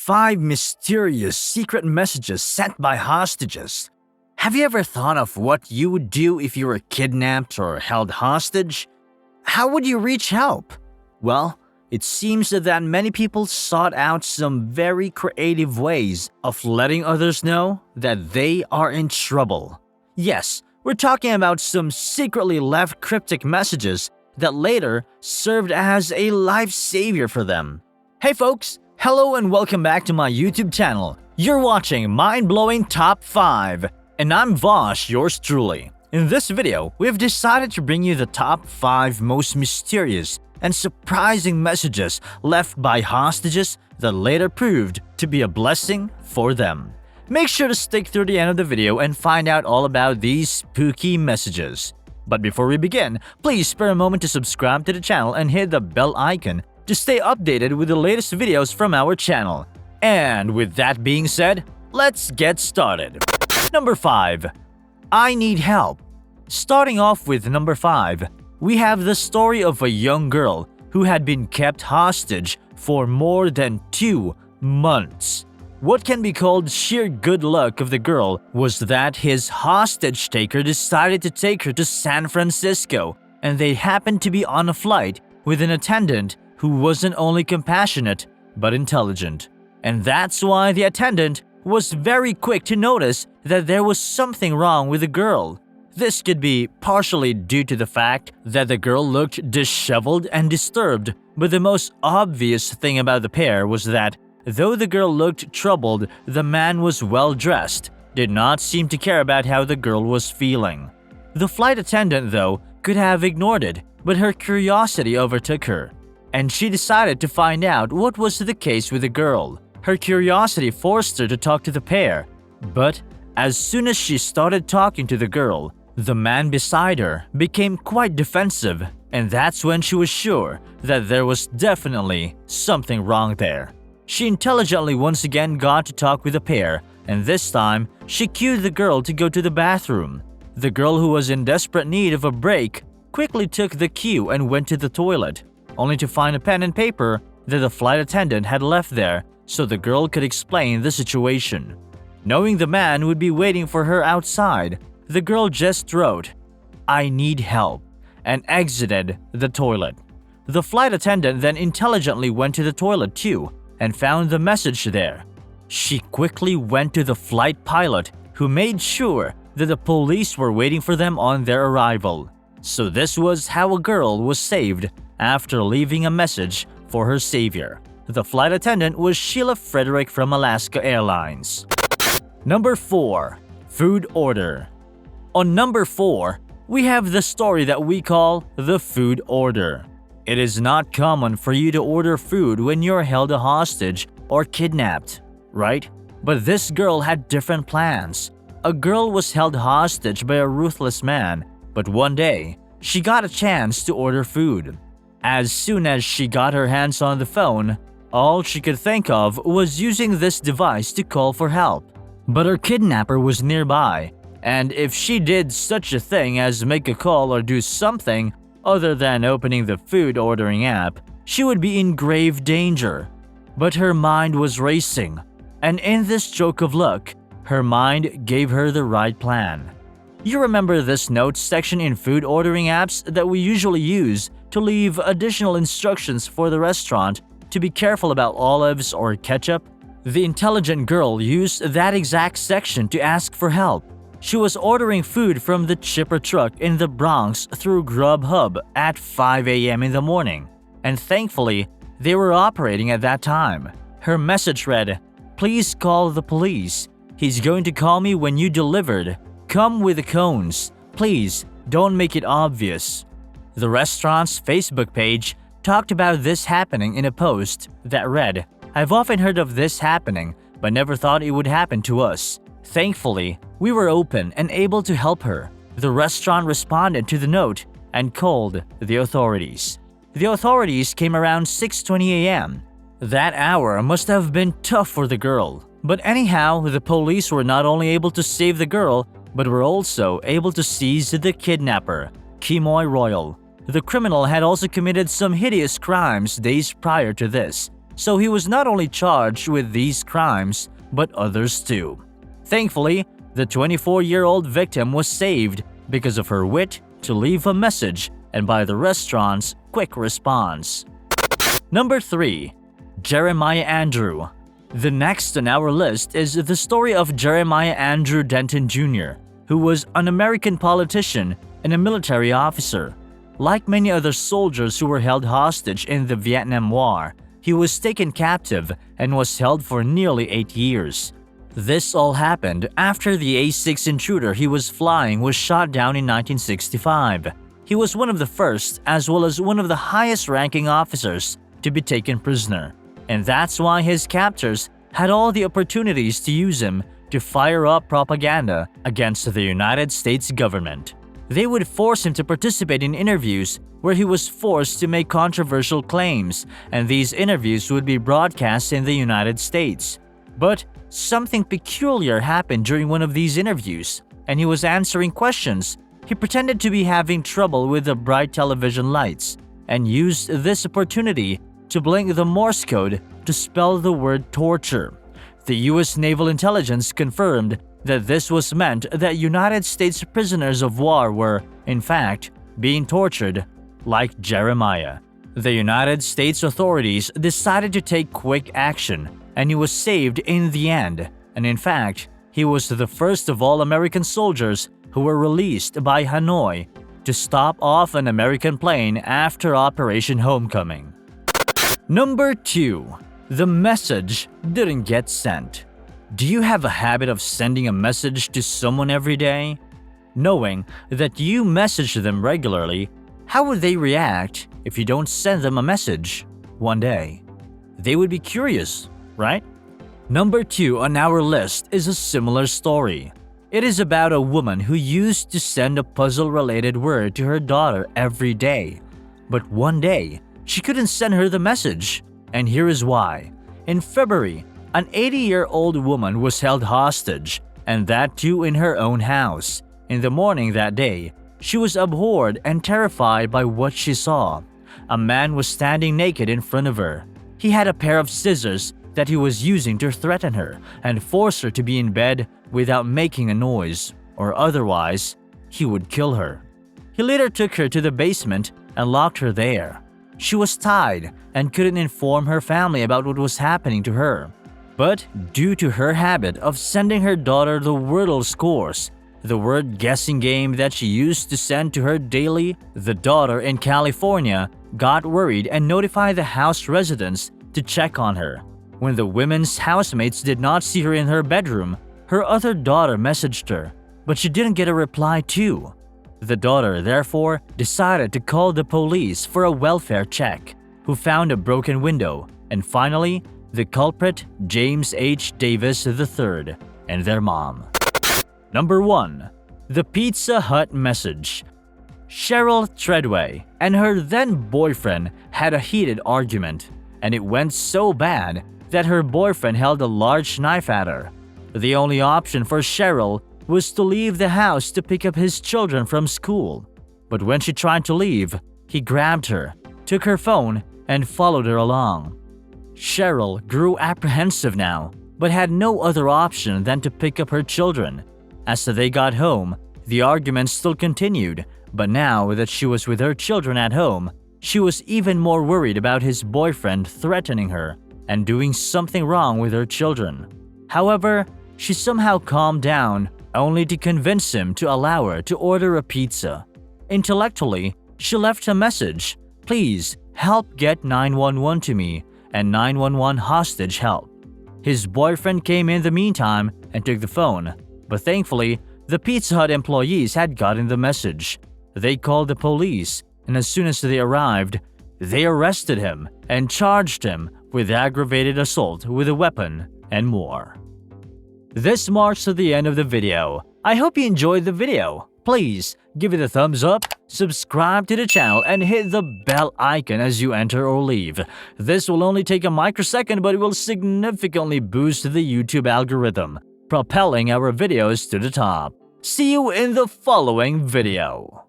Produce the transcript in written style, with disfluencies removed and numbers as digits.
5 mysterious secret messages sent by hostages. Have you ever thought of what you would do if you were kidnapped or held hostage? How would you reach help? Well, it seems that many people sought out some very creative ways of letting others know that they are in trouble. Yes, we're talking about some secretly left cryptic messages that later served as a life savior for them. Hey folks, hello and welcome back to my YouTube channel. You're watching Mind-Blowing Top 5, and I'm Vosh, yours truly. In this video, we've decided to bring you the top 5 most mysterious and surprising messages left by hostages that later proved to be a blessing for them. Make sure to stick through the end of the video and find out all about these spooky messages. But before we begin, please spare a moment to subscribe to the channel and hit the bell icon to stay updated with the latest videos from our channel. And with that being said, let's get started. Number 5. I need help. Starting off with number 5, we have the story of a young girl who had been kept hostage for more than 2 months. What can be called sheer good luck of the girl was that his hostage taker decided to take her to San Francisco, and they happened to be on a flight with an attendant who wasn't only compassionate but intelligent. And that's why the attendant was very quick to notice that there was something wrong with the girl. This could be partially due to the fact that the girl looked disheveled and disturbed, but the most obvious thing about the pair was that though the girl looked troubled, the man was well-dressed, did not seem to care about how the girl was feeling. The flight attendant, though, could have ignored it, but her curiosity overtook her, and she decided to find out what was the case with the girl. Her curiosity forced her to talk to the pair, but as soon as she started talking to the girl, the man beside her became quite defensive, and that's when she was sure that there was definitely something wrong there. She intelligently once again got to talk with the pair, and this time, she cued the girl to go to the bathroom. The girl, who was in desperate need of a break, quickly took the cue and went to the toilet, only to find a pen and paper that the flight attendant had left there so the girl could explain the situation. Knowing the man would be waiting for her outside, the girl just wrote, "I need help," and exited the toilet. The flight attendant then intelligently went to the toilet too, and found the message there. She quickly went to the flight pilot, who made sure that the police were waiting for them on their arrival. So this was how a girl was saved after leaving a message for her savior. The flight attendant was Sheila Frederick from Alaska Airlines. Number 4. Food order. On number 4, we have the story that we call the food order. It is not common for you to order food when you're held a hostage or kidnapped, right? But this girl had different plans. A girl was held hostage by a ruthless man, but one day, she got a chance to order food. As soon as she got her hands on the phone, all she could think of was using this device to call for help. But her kidnapper was nearby, and if she did such a thing as make a call or do something other than opening the food ordering app, she would be in grave danger. But her mind was racing, and in this stroke of luck, her mind gave her the right plan. You remember this notes section in food ordering apps that we usually use to leave additional instructions for the restaurant to be careful about olives or ketchup? The intelligent girl used that exact section to ask for help. She was ordering food from the chipper truck in the Bronx through Grubhub at 5 a.m. in the morning, and thankfully, they were operating at that time. Her message read, "Please call the police. He's going to call me when you delivered. Come with the cones. Please, don't make it obvious." The restaurant's Facebook page talked about this happening in a post that read, "I've often heard of this happening, but never thought it would happen to us. Thankfully, we were open and able to help her." The restaurant responded to the note and called the authorities. The authorities came around 6:20 a.m. That hour must have been tough for the girl. But anyhow, the police were not only able to save the girl, but were also able to seize the kidnapper, Kimoy Royal. The criminal had also committed some hideous crimes days prior to this, so he was not only charged with these crimes, but others too. Thankfully, the 24-year-old victim was saved because of her wit to leave a message and by the restaurant's quick response. Number 3. Jeremiah Andrew. The next on our list is the story of Jeremiah Andrew Denton Jr., who was an American politician and a military officer. Like many other soldiers who were held hostage in the Vietnam War, he was taken captive and was held for nearly 8 years. This all happened after the A-6 intruder he was flying was shot down in 1965. He was one of the first, as well as one of the highest-ranking officers, to be taken prisoner, and that's why his captors had all the opportunities to use him to fire up propaganda against the United States government. They would force him to participate in interviews where he was forced to make controversial claims, and these interviews would be broadcast in the United States. But something peculiar happened during one of these interviews, and he was answering questions. He pretended to be having trouble with the bright television lights and used this opportunity to blink the Morse code to spell the word torture. The U.S. Naval Intelligence confirmed that this was meant that United States prisoners of war were, in fact, being tortured like Jeremiah. The United States authorities decided to take quick action, and he was saved in the end, and in fact, he was the first of all American soldiers who were released by Hanoi to stop off an American plane after Operation Homecoming. Number 2. The message didn't get sent. Do you have a habit of sending a message to someone every day? Knowing that you message them regularly, how would they react if you don't send them a message one day? They would be curious, right? Number 2 on our list is a similar story. It is about a woman who used to send a puzzle-related word to her daughter every day. But one day, she couldn't send her the message, and here is why. In February, an 80-year-old woman was held hostage, and that too in her own house. In the morning that day, she was abhorred and terrified by what she saw. A man was standing naked in front of her. He had a pair of scissors that he was using to threaten her and force her to be in bed without making a noise, or otherwise, he would kill her. He later took her to the basement and locked her there. She was tied and couldn't inform her family about what was happening to her. But due to her habit of sending her daughter the Wordle scores, the word guessing game that she used to send to her daily, the daughter in California got worried and notified the house residents to check on her. When the women's housemates did not see her in her bedroom, her other daughter messaged her, but she didn't get a reply too. The daughter, therefore, decided to call the police for a welfare check, who found a broken window, and finally, the culprit, James H. Davis III, and their mom. Number 1. The Pizza Hut message. Cheryl Treadway and her then-boyfriend had a heated argument, and it went so bad that her boyfriend held a large knife at her. The only option for Cheryl was to leave the house to pick up his children from school. But when she tried to leave, he grabbed her, took her phone, and followed her along. Cheryl grew apprehensive now, but had no other option than to pick up her children. As they got home, the argument still continued, but now that she was with her children at home, she was even more worried about his boyfriend threatening her and doing something wrong with her children. However, she somehow calmed down, only to convince him to allow her to order a pizza. Intellectually, she left a message, "Please help get 911 to me," and 911 hostage help. His boyfriend came in the meantime and took the phone, but thankfully, the Pizza Hut employees had gotten the message. They called the police, and as soon as they arrived, they arrested him and charged him with aggravated assault with a weapon and more. This marks the end of the video. I hope you enjoyed the video. Please give it a thumbs up, subscribe to the channel, and hit the bell icon as you enter or leave. This will only take a microsecond, but it will significantly boost the YouTube algorithm, propelling our videos to the top. See you in the following video.